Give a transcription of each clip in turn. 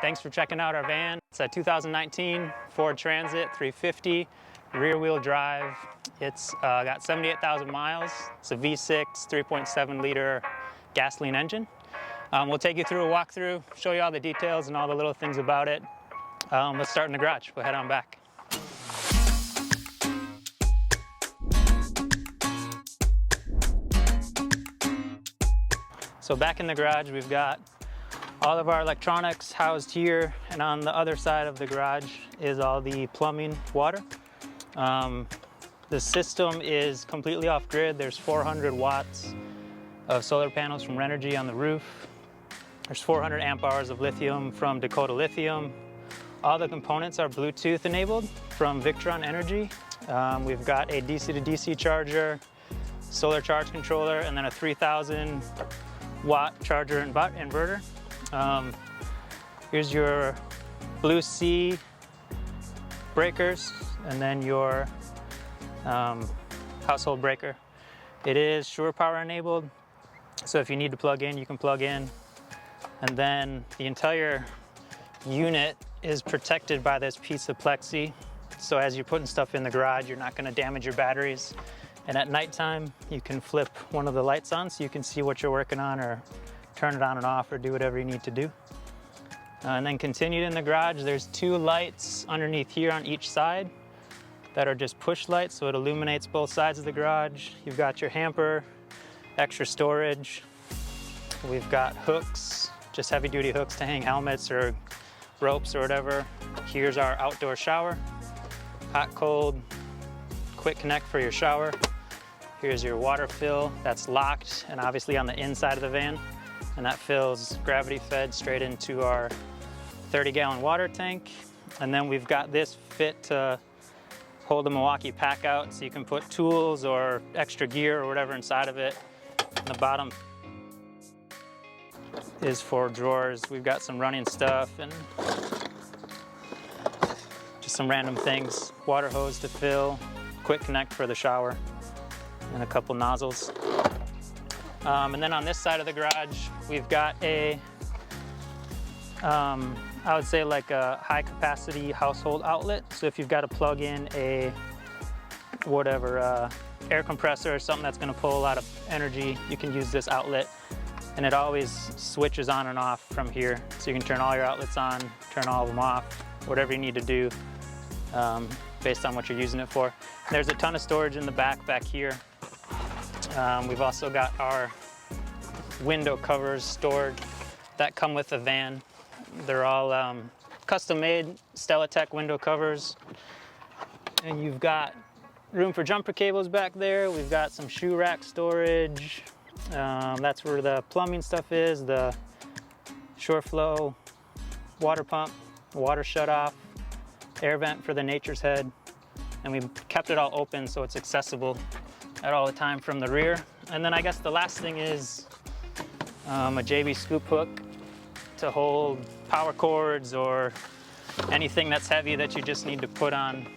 Thanks for checking out our van. It's a 2019 Ford Transit 350, rear-wheel drive. It's got 78,000 miles. It's a V6, 3.7 liter gasoline engine. We'll take you through a walkthrough, show you all the details and all the little things about it. Let's start in the garage. We'll head on back. So back in the garage, we've got all of our electronics housed here, and on the other side of the garage is all the plumbing water. The system is completely off-grid. There's 400 watts of solar panels from Renogy on the roof. There's 400 amp hours of lithium from Dakota Lithium. All the components are Bluetooth enabled from Victron Energy. We've got a DC to DC charger, solar charge controller, and then a 3,000 watt charger and inverter. Here's your Blue Sea breakers, and then your household breaker. It is Shore Power enabled, so if you need to plug in, you can plug in. And then the entire unit is protected by this piece of plexi, so as you're putting stuff in the garage, you're not going to damage your batteries. And at nighttime, you can flip one of the lights on so you can see what you're working on, or turn it on and off, or do whatever you need to do. And then continued in the garage, there's 2 lights underneath here on each side that are just push lights, so it illuminates both sides of the garage. You've got your hamper, extra storage. We've got hooks, just heavy duty hooks to hang helmets or ropes or whatever. Here's our outdoor shower, hot, cold, quick connect for your shower. Here's your water fill that's locked and obviously on the inside of the van. And that fills gravity fed straight into our 30-gallon water tank. And then we've got this fit to hold the Milwaukee pack out, so you can put tools or extra gear or whatever inside of it. And the bottom is for drawers. We've got some running stuff and just some random things. Water hose to fill, quick connect for the shower, and a couple nozzles. And then on this side of the garage, we've got a, I would say like a high capacity household outlet. So if you've got to plug in a, whatever, air compressor or something that's gonna pull a lot of energy, you can use this outlet. And it always switches on and off from here. So you can turn all your outlets on, turn all of them off, whatever you need to do based on what you're using it for. There's a ton of storage in the back here. We've also got our window covers stored that come with the van. They're all custom-made StellaTech window covers. And you've got room for jumper cables back there. We've got some shoe rack storage. That's where the plumbing stuff is, the ShoreFlow water pump, water shutoff, air vent for the Nature's Head. And we've kept it all open so it's accessible at all the time from the rear. And then I guess the last thing is a JB scoop hook to hold power cords or anything that's heavy that you just need to put on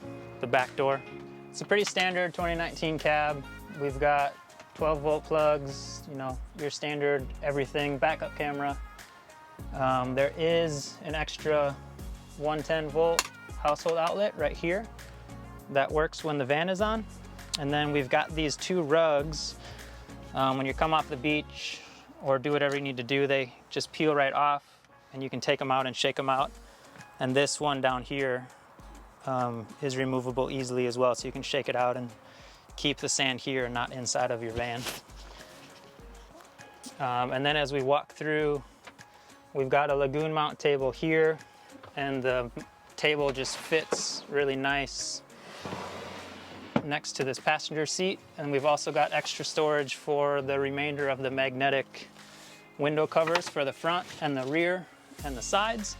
the back door. It's a pretty standard 2019 cab. We've got 12-volt plugs, you know, your standard everything, backup camera. There is an extra 110-volt household outlet right here that works when the van is on. And then we've got these 2 rugs. When you come off the beach or do whatever you need to do, they just peel right off and you can take them out and shake them out. And this one down here is removable easily as well, so you can shake it out and keep the sand here and not inside of your van. And then as we walk through, we've got a lagoon mount table here, and the table just fits really nice next to this passenger seat. And we've also got extra storage for the remainder of the magnetic window covers for the front and the rear and the sides.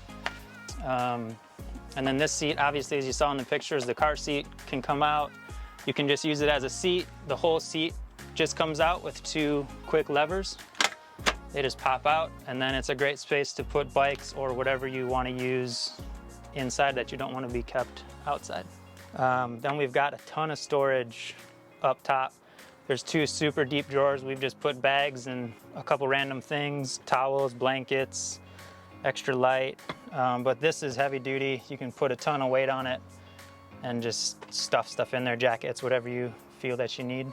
And then this seat, obviously, as you saw in the pictures, the car seat can come out. You can just use it as a seat. The whole seat just comes out with 2 quick levers. They just pop out, and then it's a great space to put bikes or whatever you want to use inside that you don't want to be kept outside. Then we've got a ton of storage up top. There's 2 super deep drawers. We've just put bags and a couple random things, towels, blankets, extra light. but this is heavy duty. You can put a ton of weight on it and just stuff stuff in there, jackets, whatever you feel that you need.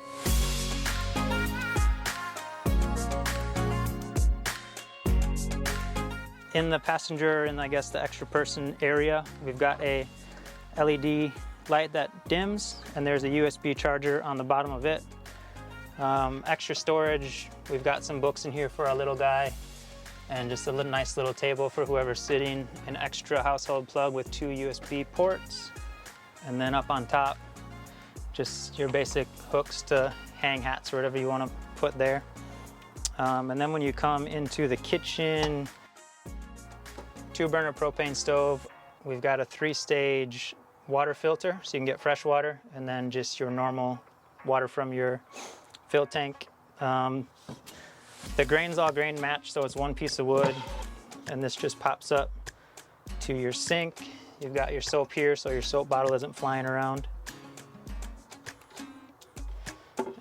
In the passenger and I guess the extra person area, we've got a LED light that dims, and there's a USB charger on the bottom of it. Extra storage, we've got some books in here for our little guy, and just a nice little table for whoever's sitting, an extra household plug with 2 USB ports, and then up on top, just your basic hooks to hang hats or whatever you want to put there. And then when you come into the kitchen, 2-burner propane stove, we've got a 3-stage water filter, so you can get fresh water, and then just your normal water from your fill tank. The grain's all grain matched, so it's 1 piece of wood, and this just pops up to your sink. You've got your soap here, so your soap bottle isn't flying around.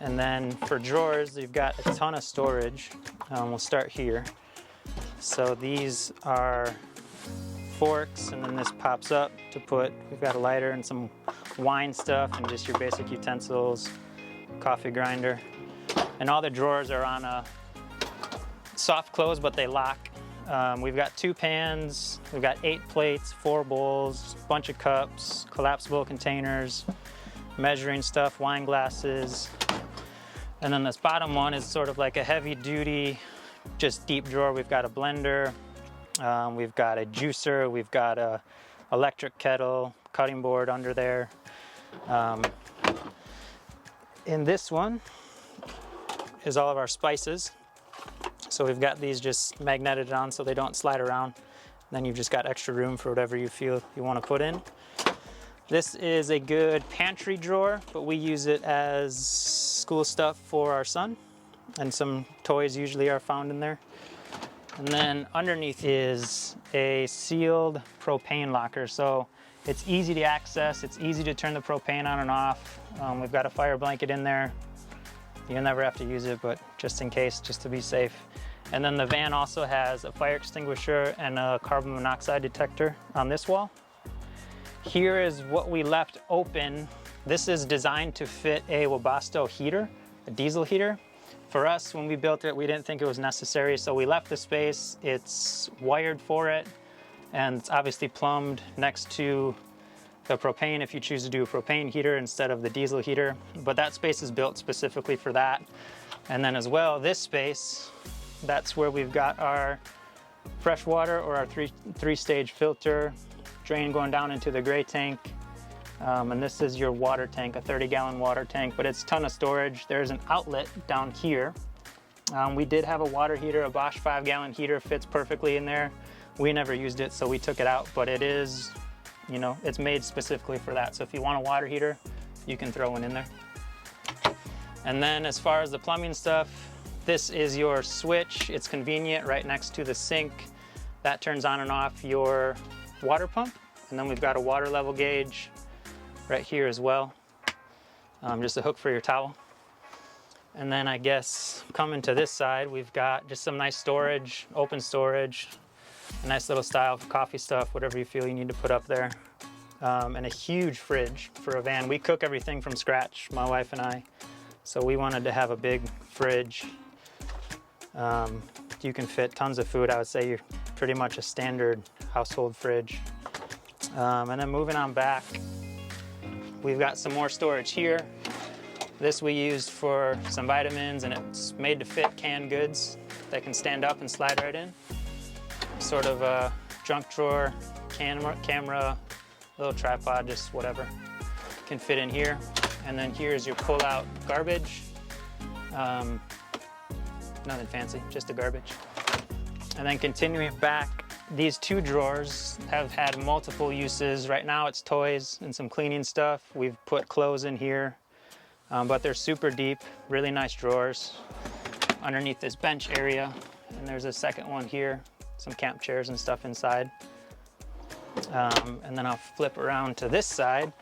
And then for drawers, you've got a ton of storage. We'll start here. So these are forks, and then this pops up to put, we've got a lighter and some wine stuff and just your basic utensils, coffee grinder. And all the drawers are on a soft close, but they lock. We've got 2 pans, we've got 8 plates, 4 bowls, a bunch of cups, collapsible containers, measuring stuff, wine glasses. And then this bottom one is sort of like a heavy duty, just deep drawer. We've got a blender, we've got a juicer, we've got a electric kettle, cutting board under there. In this one is all of our spices. So we've got these just magneted on so they don't slide around. Then you've just got extra room for whatever you feel you want to put in. This is a good pantry drawer, but we use it as school stuff for our son, and some toys usually are found in there. And then underneath is a sealed propane locker. So it's easy to access, it's easy to turn the propane on and off. We've got a fire blanket in there. You'll never have to use it, but just in case, just to be safe. And then the van also has a fire extinguisher and a carbon monoxide detector on this wall. Here is what we left open. This is designed to fit a Webasto heater, a diesel heater. For us, when we built it, we didn't think it was necessary, so we left the space. It's wired for it, and it's obviously plumbed next to the propane if you choose to do a propane heater instead of the diesel heater. But that space is built specifically for that. And then as well, this space, that's where we've got our fresh water or our three-stage filter, drain going down into the gray tank. And this is your water tank, a 30-gallon water tank, but it's a ton of storage. There's an outlet down here. We did have a water heater, a Bosch 5-gallon heater, fits perfectly in there. We never used it, so we took it out, but it is, you know, it's made specifically for that. So if you want a water heater, you can throw one in there. And then as far as the plumbing stuff, this is your switch. It's convenient right next to the sink. That turns on and off your water pump. And then we've got a water level gauge right here as well. Just a hook for your towel. And then I guess coming to this side, we've got just some nice storage, open storage, a nice little style for coffee stuff, whatever you feel you need to put up there. And a huge fridge for a van. We cook everything from scratch, my wife and I. So we wanted to have a big fridge. You can fit tons of food. I would say you're pretty much a standard household fridge. And then moving on back, we've got some more storage here. This we used for some vitamins, and it's made to fit canned goods that can stand up and slide right in. Sort of a junk drawer, camera, little tripod, just whatever can fit in here. And then here's your pull-out garbage. Nothing fancy, just a garbage. And then continuing back, these 2 drawers have had multiple uses. Right now it's toys and some cleaning stuff. We've put clothes in here, but they're super deep, really nice drawers underneath this bench area. And there's a second one here, some camp chairs and stuff inside. And then I'll flip around to this side.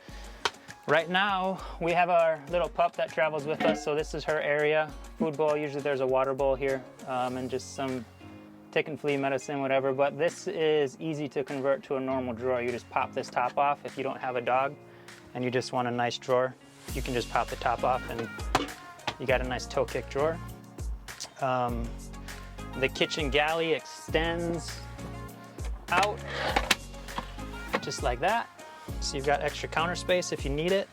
Right now, we have our little pup that travels with us, so this is her area. Food bowl, usually there's a water bowl here, and just some taking flea medicine, whatever, but this is easy to convert to a normal drawer. You just pop this top off if you don't have a dog and you just want a nice drawer. You can just pop the top off and you got a nice toe kick drawer. The kitchen galley extends out just like that. So you've got extra counter space if you need it.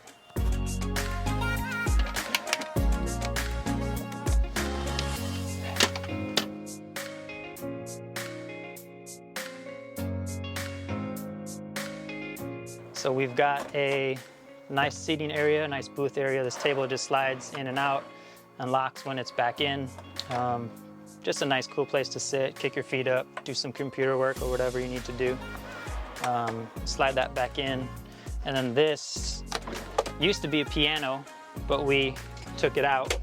So we've got a nice seating area, a nice booth area. This table just slides in and out and locks when it's back in. Just a nice cool place to sit, kick your feet up, do some computer work or whatever you need to do. Slide that back in. And then this used to be a piano, but we took it out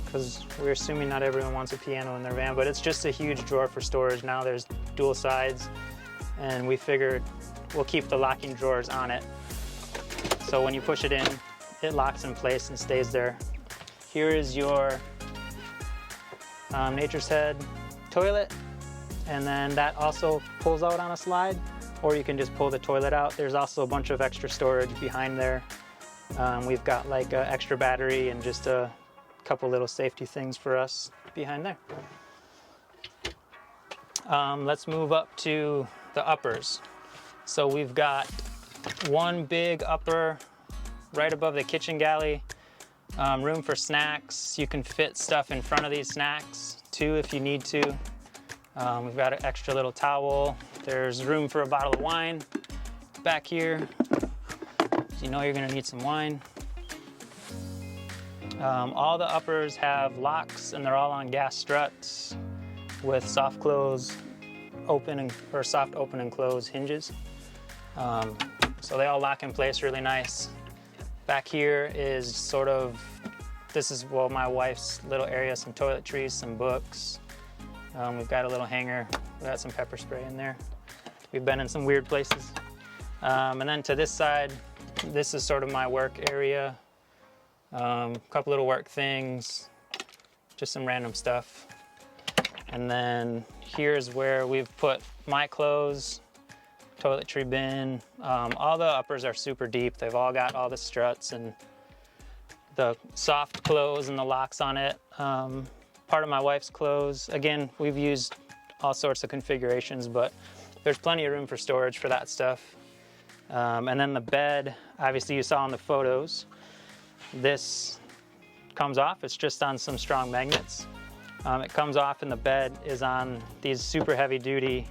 because we're assuming not everyone wants a piano in their van, but it's just a huge drawer for storage. Now there's dual sides, and we figured we'll keep the locking drawers on it. So when you push it in, it locks in place and stays there. Here is your Nature's Head toilet, and then that also pulls out on a slide, or you can just pull the toilet out. There's also a bunch of extra storage behind there. We've got like an extra battery and just a couple little safety things for us behind there. Let's move up to the uppers. So we've got one big upper right above the kitchen galley, room for snacks. You can fit stuff in front of these snacks too if you need to. We've got an extra little towel. There's room for a bottle of wine back here. So you know you're gonna need some wine. All the uppers have locks and they're all on gas struts with soft close or soft open and close hinges. So they all lock in place really nice. Back here is sort of, this is, well, my wife's little area, some toiletries, some books. We've got a little hanger. We've got some pepper spray in there. We've been in some weird places. And then to this side, this is sort of my work area. A couple little work things, just some random stuff. And then here's where we've put my clothes, toiletry bin. All the uppers are super deep. They've all got all the struts and the soft close and the locks on it. Part of my wife's clothes. Again, we've used all sorts of configurations, but there's plenty of room for storage for that stuff. And then the bed, obviously you saw in the photos, this comes off. It's just on some strong magnets. It comes off and the bed is on these super heavy duty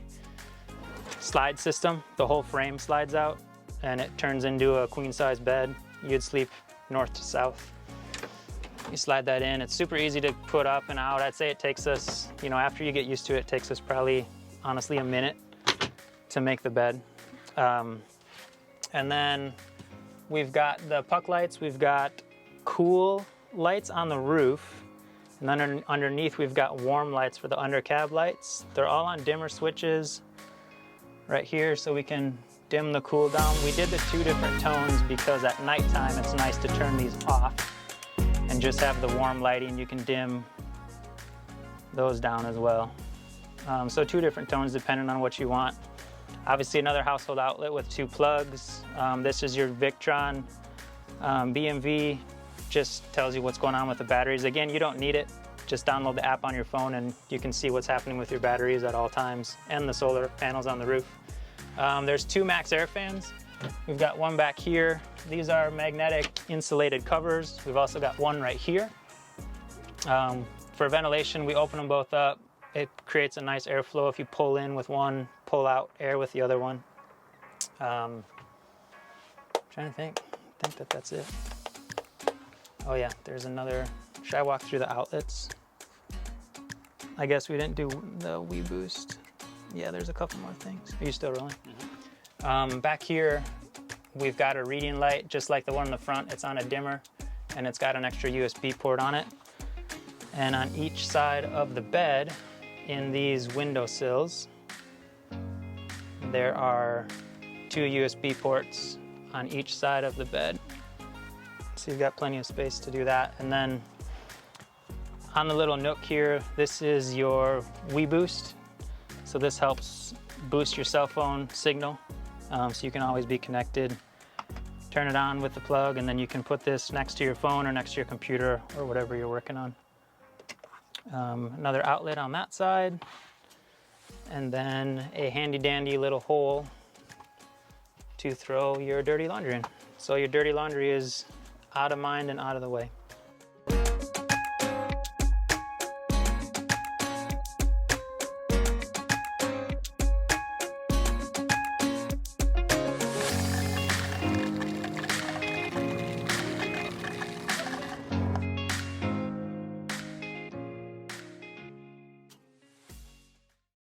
slide system. The whole frame slides out and it turns into a queen size bed. You'd sleep north to south. You slide that in. It's super easy to put up and out. I'd say it takes us, you know, after you get used to it, it takes us probably, honestly, a minute to make the bed. And then we've got the puck lights. We've got cool lights on the roof. And then underneath, we've got warm lights for the under cab lights. They're all on dimmer switches right here, so we can dim the cool down. We did the 2 different tones because at nighttime, it's nice to turn these off and just have the warm lighting. You can dim those down as well. So 2 different tones depending on what you want. Obviously another household outlet with 2 plugs. This is your Victron BMV. Just tells you what's going on with the batteries. Again, you don't need it. Just download the app on your phone and you can see what's happening with your batteries at all times and the solar panels on the roof. There's 2 Max Air fans. We've got one back here. These are magnetic insulated covers. We've also got one right here. For ventilation, we open them both up. It creates a nice airflow if you pull in with one, pull out air with the other one. Trying to think. I think that's it. Oh yeah, there's another. Should I walk through the outlets? I guess we didn't do the WeBoost. Yeah, there's a couple more things. Are you still rolling? Mm-hmm. Back here, we've got a reading light, just like the one in the front. It's on a dimmer, and it's got an extra USB port on it. And on each side of the bed, in these windowsills, there are 2 USB ports on each side of the bed. So you've got plenty of space to do that. And then on the little nook here, this is your WeBoost. So this helps boost your cell phone signal, so you can always be connected. Turn it on with the plug, and then you can put this next to your phone or next to your computer or whatever you're working on. Another outlet on that side, and then a handy dandy little hole to throw your dirty laundry in. So your dirty laundry is out of mind and out of the way.